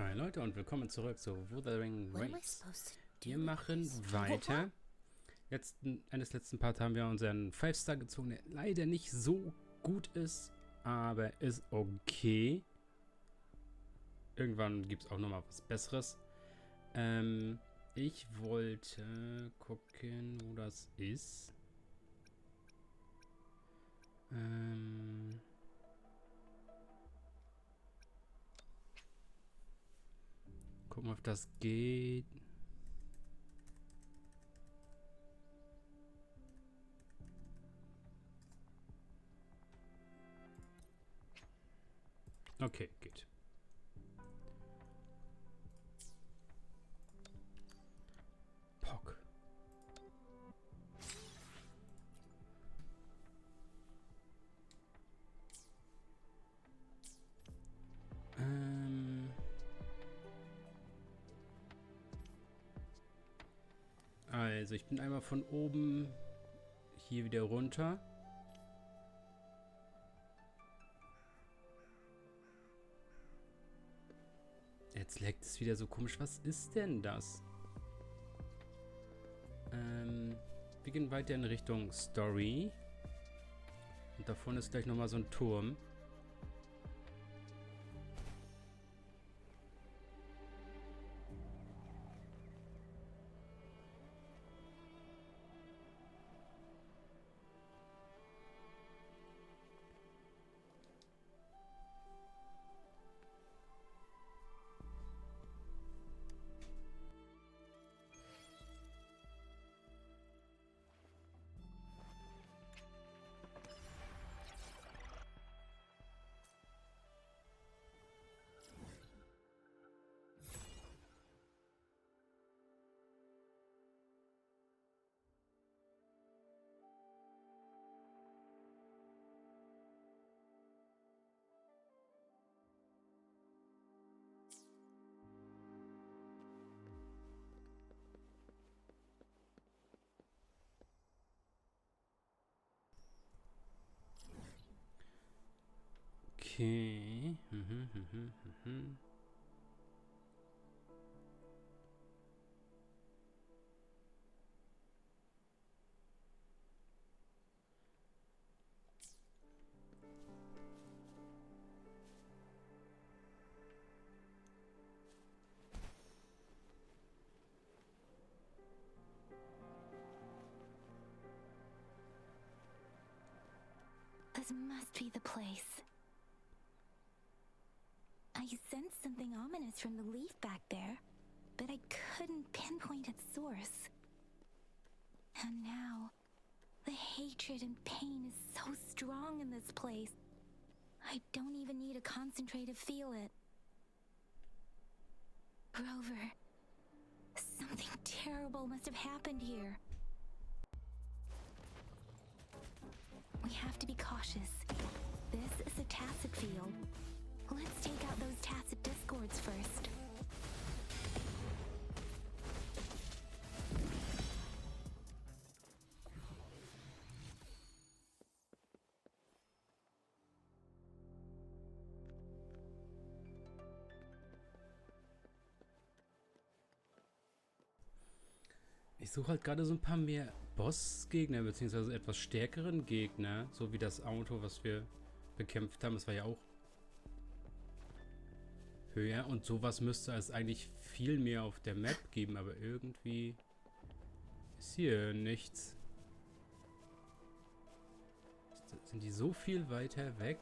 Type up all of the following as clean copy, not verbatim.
Hi Leute und willkommen zurück zu Wuthering. Wir machen weiter. Eines letzten Part haben wir unseren 5-Star gezogen, der leider nicht so gut ist, aber ist okay. Irgendwann gibt es auch nochmal was Besseres. Ich wollte gucken, wo das ist. Gucken, ob das geht. Okay, geht. Pock. Also, ich bin einmal von oben hier wieder runter. Jetzt leckt es wieder so komisch. Was ist denn das? Wir gehen weiter in Richtung Story. Und da vorne ist gleich nochmal so ein Turm. Okay. This must be the place. I sensed something ominous from the leaf back there, but I couldn't pinpoint its source. And now, the hatred and pain is so strong in this place. I don't even need to concentrate to feel it. Rover, something terrible must have happened here. We have to be cautious. This is a tacit field. Let's take out those tacit discords first. Ich suche halt gerade so ein paar mehr Bossgegner, beziehungsweise etwas stärkeren Gegner, so wie das Auto, was wir bekämpft haben. Das war ja auch höher und sowas müsste es eigentlich viel mehr auf der Map geben, aber irgendwie ist hier nichts. Sind die so viel weiter weg?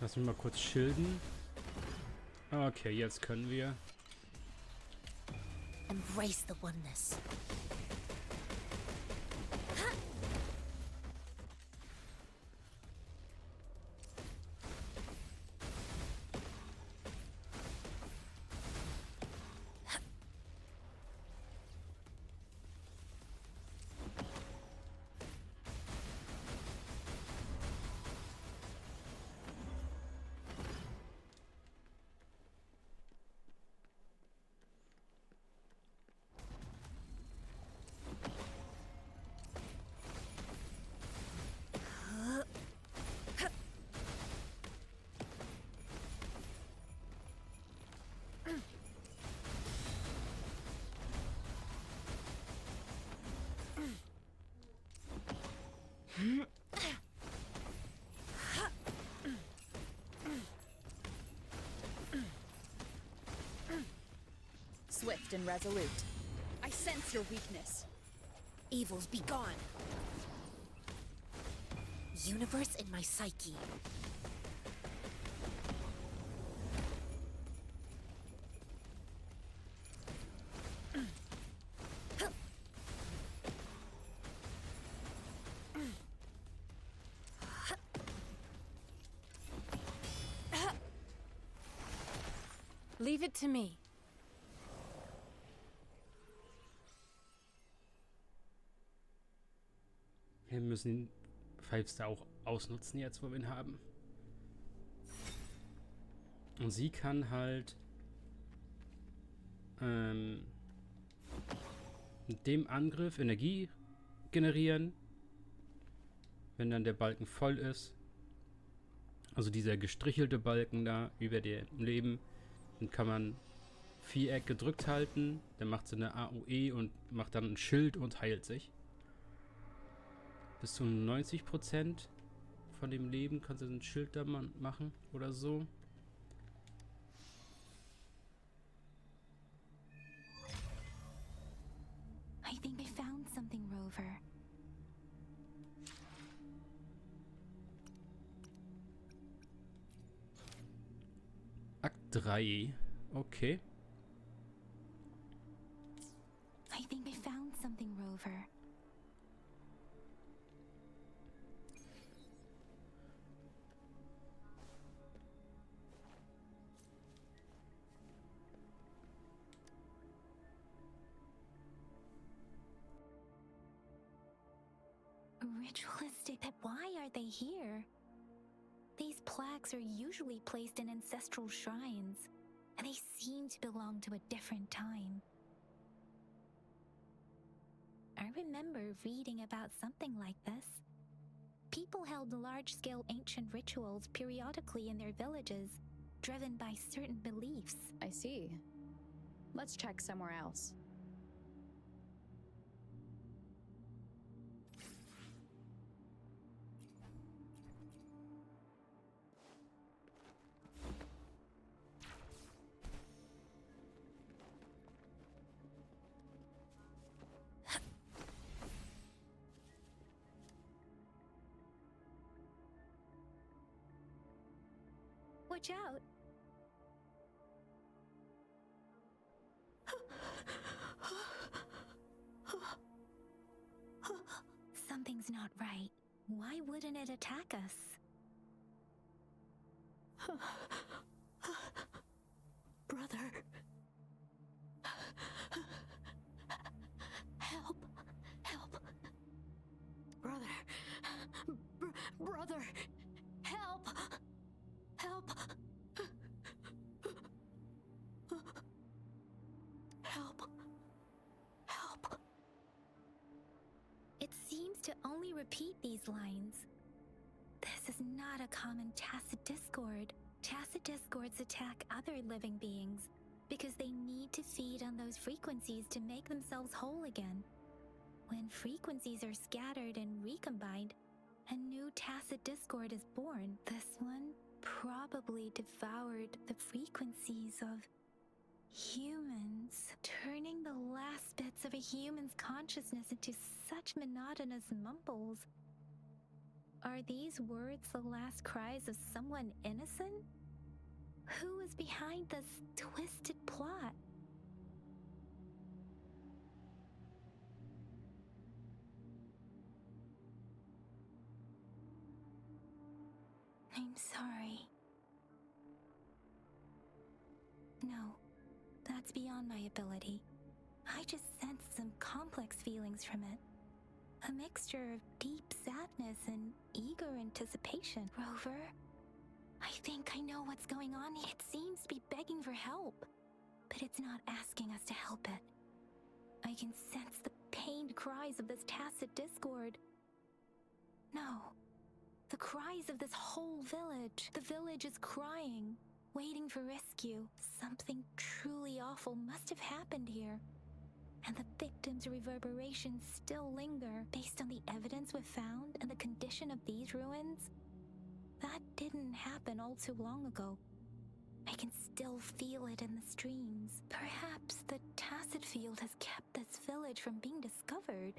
Lass mich mal kurz schilden. Okay, jetzt können wir. Embrace the oneness. Swift and resolute. I sense your weakness. Evils be gone. Universe in my psyche. Leave it to me. Wir müssen Feinde auch ausnutzen jetzt, wo wir ihn haben. Und sie kann halt mit dem Angriff Energie generieren, wenn dann der Balken voll ist. Also dieser gestrichelte Balken da über dem Leben. Dann kann man Viereck gedrückt halten, dann macht sie eine AOE und macht dann ein Schild und heilt sich. Bis zu 90% von dem Leben kann sie ein Schild da machen oder so. I think I found something, Rover. Akt 3. Okay. I think I found something, Rover. Ritualistic, but why are they here? These plaques are usually placed in ancestral shrines, and they seem to belong to a different time. I remember reading about something like this. People held large-scale ancient rituals periodically in their villages, driven by certain beliefs. I see. Let's check somewhere else. Watch out! Something's not right. Why wouldn't it attack us? Brother. Help. Help. Brother. Brother. Help. Help. Help. Help. It seems to only repeat these lines. This is not a common tacit discord. Tacit discords attack other living beings because they need to feed on those frequencies to make themselves whole again. When frequencies are scattered and recombined, a new tacit discord is born. This one probably devoured the frequencies of humans, turning the last bits of a human's consciousness into such monotonous mumbles. Are these words the last cries of someone innocent? Who is behind this twisted plot? I'm sorry. No, that's beyond my ability. I just sensed some complex feelings from it. A mixture of deep sadness and eager anticipation. Rover, I think I know what's going on. It seems to be begging for help, but it's not asking us to help it. I can sense the pained cries of this tacit discord. No, the cries of this whole village. The village is crying, waiting for rescue. Something truly awful must have happened here. And the victims' reverberations still linger based on the evidence we've found and the condition of these ruins. That didn't happen all too long ago. I can still feel it in the streams. Perhaps the tacit field has kept this village from being discovered.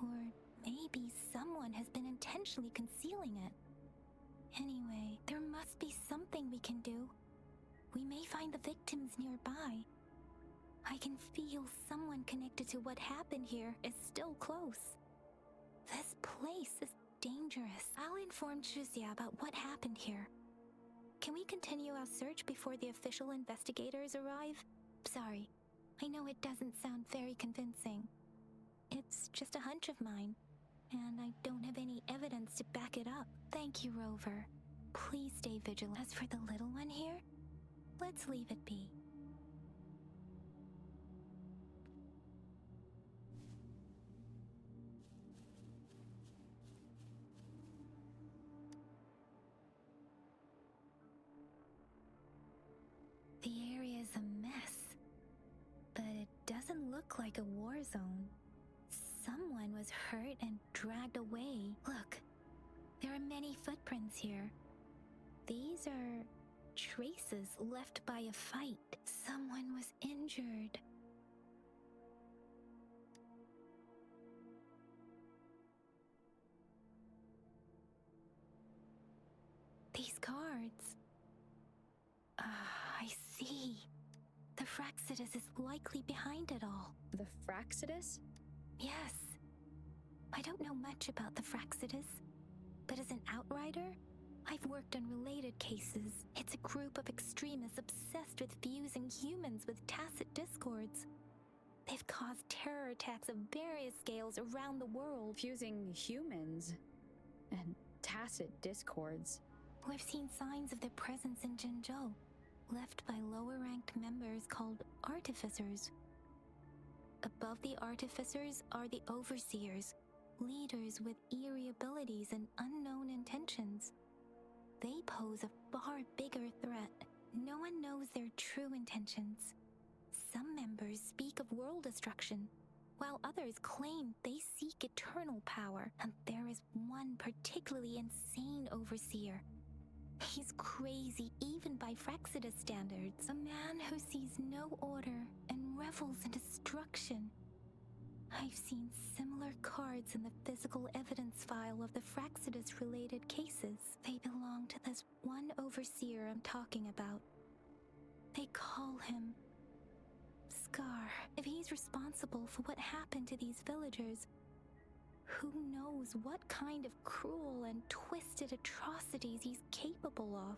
Or maybe someone has been intentionally concealing it. Anyway, there must be something we can do. We may find the victims nearby. I can feel someone connected to what happened here is still close. This place is dangerous. I'll inform Chuzia about what happened here. Can we continue our search before the official investigators arrive? Sorry, I know it doesn't sound very convincing. It's just a hunch of mine, and I don't have any evidence to back it up. Thank you, Rover. Please stay vigilant. As for the little one here, let's leave it be. The area is a mess, but it doesn't look like a war zone. Someone was hurt and dragged away. Look, there are many footprints here. These are traces left by a fight. Someone was injured. These cards. I see. The Fraxidus is likely behind it all. The Fraxidus? Yes. I don't know much about the Fraxidus, but as an outrider, I've worked on related cases. It's a group of extremists obsessed with fusing humans with tacit discords. They've caused terror attacks of various scales around the world. Fusing humans and tacit discords. We've seen signs of their presence in Jinzhou, left by lower-ranked members called artificers. Above the artificers are the overseers, leaders with eerie abilities and unknown intentions. They pose a far bigger threat. No one knows their true intentions. Some members speak of world destruction, while others claim they seek eternal power. And there is one particularly insane overseer. He's crazy even by Fraxidus standards. A man who sees no order and revels in destruction. I've seen similar cards in the physical evidence file of the Fraxidus-related cases. They belong to this one overseer I'm talking about. They call him Scar. If he's responsible for what happened to these villagers, who knows what kind of cruel and twisted atrocities he's capable of?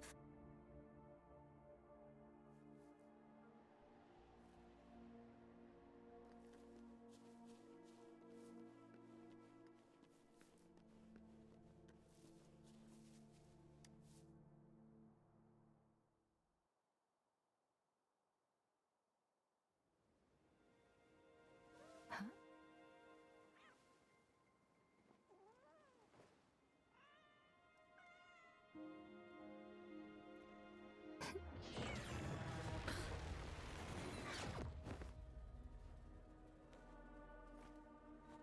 Huh?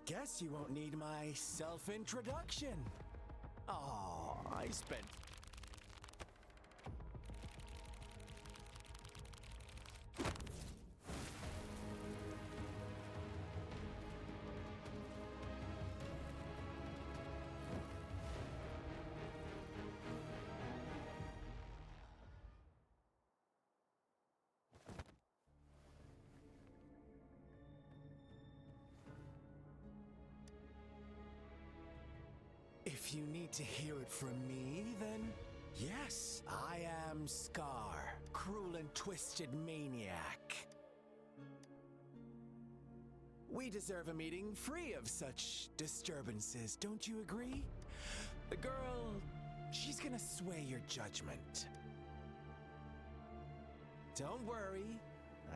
Guess you won't need my self-introduction. Oh, I spent... If you need to hear it from me, then yes, I am Scar, cruel and twisted maniac. We deserve a meeting free of such disturbances, don't you agree? The girl, she's gonna sway your judgment. Don't worry,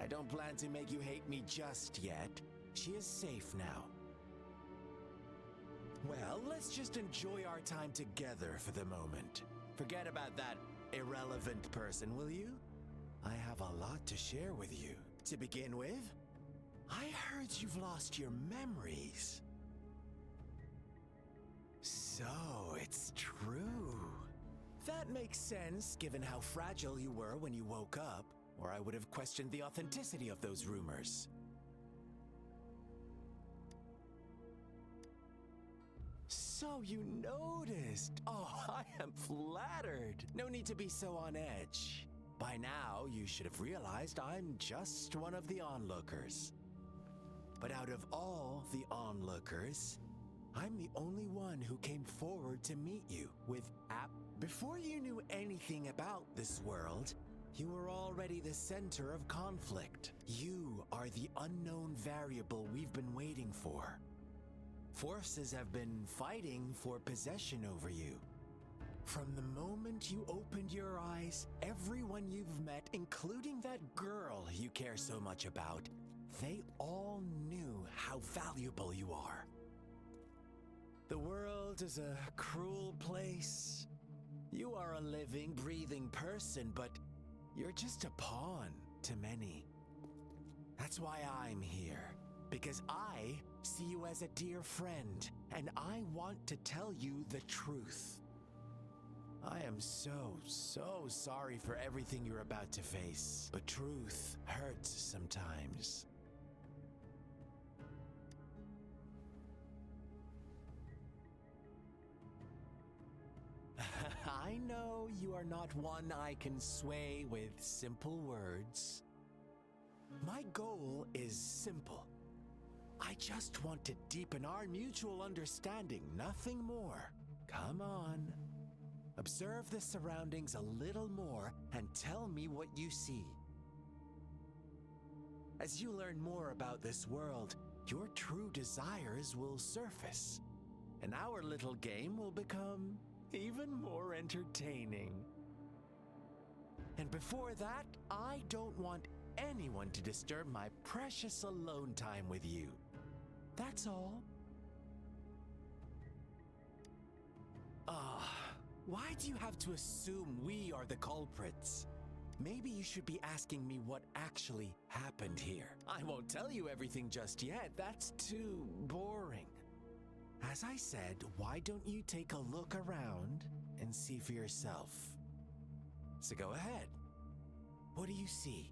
I don't plan to make you hate me just yet. She is safe now. Well, let's just enjoy our time together for the moment. Forget about that irrelevant person, will you? I have a lot to share with you. To begin with, I heard you've lost your memories. So, it's true. That makes sense, given how fragile you were when you woke up, or I would have questioned the authenticity of those rumors. So you noticed. Oh, I am flattered. No need to be so on edge. By now, you should have realized I'm just one of the onlookers. But out of all the onlookers, I'm the only one who came forward to meet you with Before you knew anything about this world, you were already the center of conflict. You are the unknown variable we've been waiting for. Forces have been fighting for possession over you. From the moment you opened your eyes, everyone you've met, including that girl you care so much about, they all knew how valuable you are. The world is a cruel place. You are a living, breathing person, but you're just a pawn to many. That's why I'm here, because I see you as a dear friend, and I want to tell you the truth. I am so sorry for everything you're about to face, but truth hurts sometimes. I know you are not one I can sway with simple words. My goal is simple. I just want to deepen our mutual understanding, nothing more. Come on. Observe the surroundings a little more and tell me what you see. As you learn more about this world, your true desires will surface, and our little game will become even more entertaining. And before that, I don't want anyone to disturb my precious alone time with you. That's all. Why do you have to assume we are the culprits? Maybe you should be asking me what actually happened here. I won't tell you everything just yet. That's too boring. As I said, why don't you take a look around and see for yourself? So go ahead. What do you see?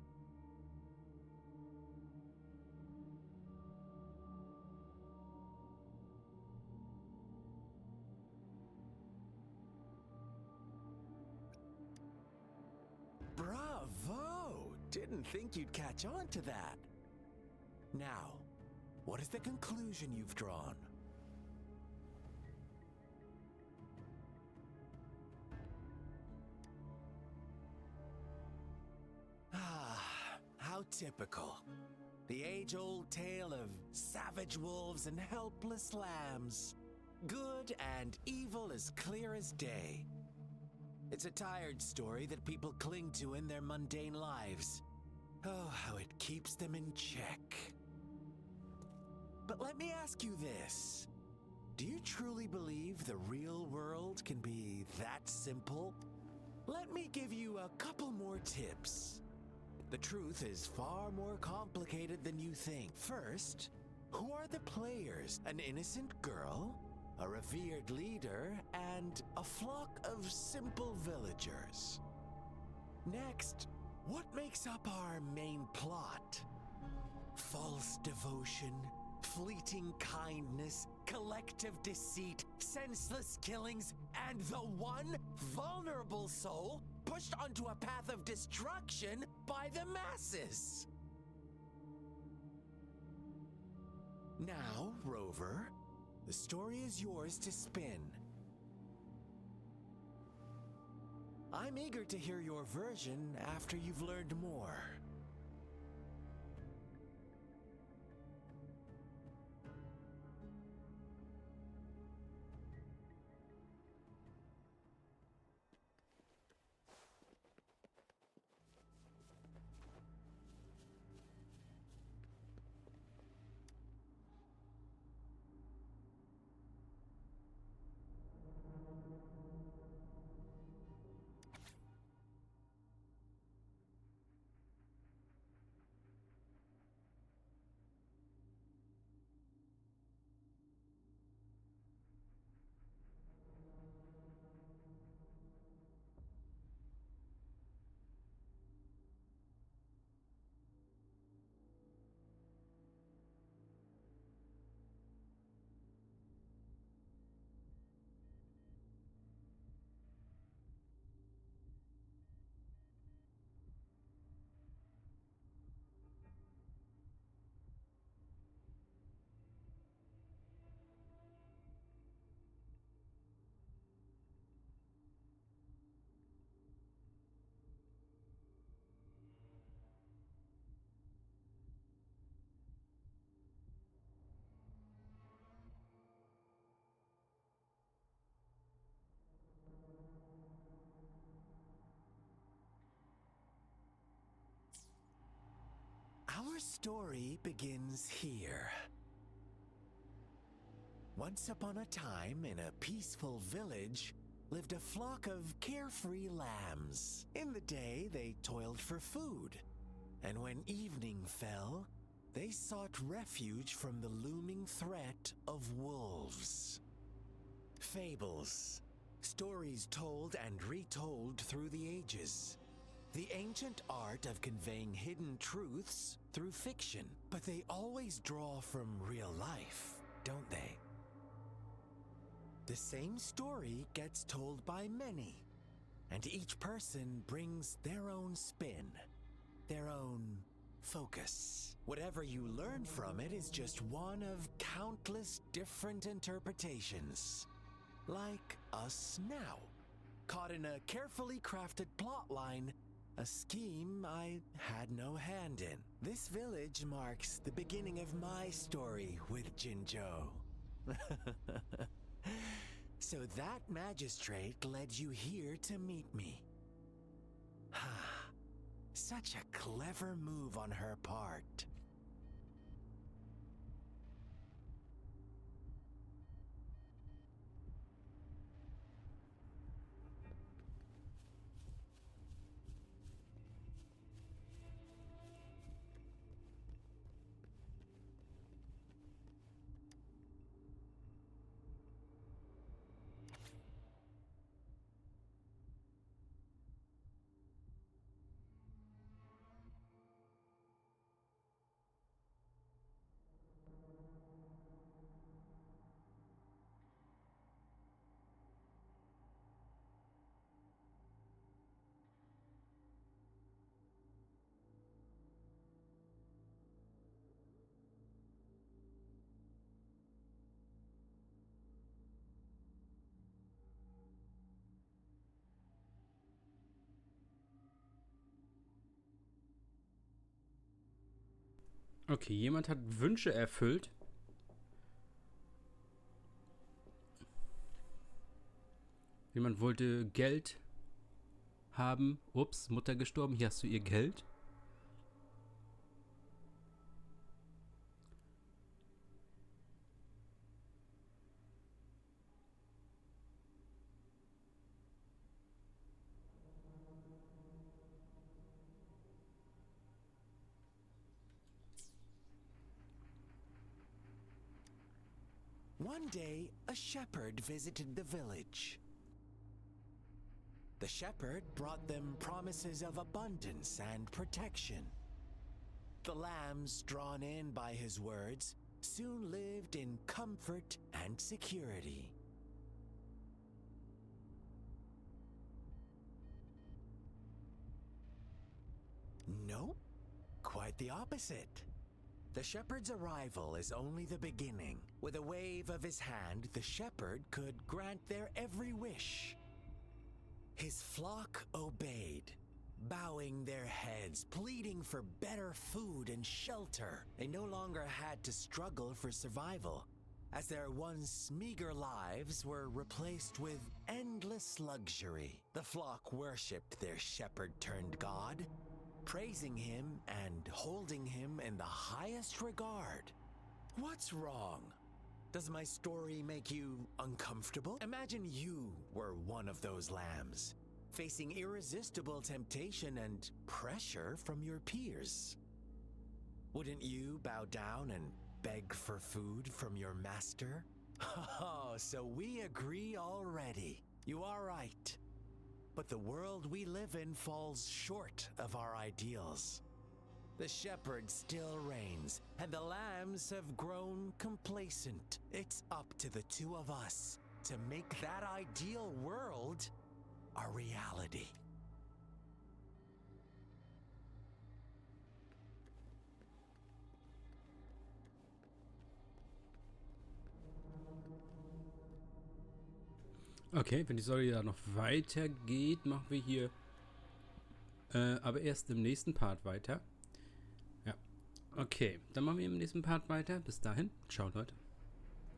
Bravo! Didn't think you'd catch on to that. Now, what is the conclusion you've drawn? How typical. The age-old tale of savage wolves and helpless lambs. Good and evil as clear as day. It's a tired story that people cling to in their mundane lives. Oh, how it keeps them in check. But let me ask you this. Do you truly believe the real world can be that simple? Let me give you a couple more tips. The truth is far more complicated than you think. First, who are the players? An innocent girl, a revered leader, and a flock of simple villagers. Next, what makes up our main plot? False devotion, fleeting kindness, collective deceit, senseless killings, and the one vulnerable soul pushed onto a path of destruction by the masses. Now, Rover, the story is yours to spin. I'm eager to hear your version after you've learned more. Our story begins here. Once upon a time, in a peaceful village, lived a flock of carefree lambs. In the day, they toiled for food, and when evening fell, they sought refuge from the looming threat of wolves. Fables, stories told and retold through the ages. The ancient art of conveying hidden truths through fiction, but they always draw from real life, don't they? The same story gets told by many, and each person brings their own spin, their own focus. Whatever you learn from it is just one of countless different interpretations. Like us now, caught in a carefully crafted plotline, a scheme I had no hand in. This village marks the beginning of my story with Jinzhou. So that magistrate led you here to meet me. Such a clever move on her part. Okay, jemand hat Wünsche erfüllt. Jemand wollte Geld haben. Ups, Mutter gestorben. Hier hast du ihr Geld. One day, a shepherd visited the village. The shepherd brought them promises of abundance and protection. The lambs, drawn in by his words, soon lived in comfort and security. Nope, quite the opposite. The shepherd's arrival is only the beginning. With a wave of his hand, the shepherd could grant their every wish. His flock obeyed, bowing their heads, pleading for better food and shelter. They no longer had to struggle for survival, as their once meager lives were replaced with endless luxury. The flock worshipped their shepherd-turned-god, praising him and holding him in the highest regard. What's wrong? Does my story make you uncomfortable? Imagine you were one of those lambs, facing irresistible temptation and pressure from your peers. Wouldn't you bow down and beg for food from your master? Oh, so we agree already. You are right. But the world we live in falls short of our ideals. The shepherd still reigns, and the lambs have grown complacent. It's up to the two of us to make that ideal world a reality. Okay, wenn die Story da noch weitergeht, machen wir hier aber erst im nächsten Part weiter. Ja. Okay, dann machen wir im nächsten Part weiter. Bis dahin, ciao Leute.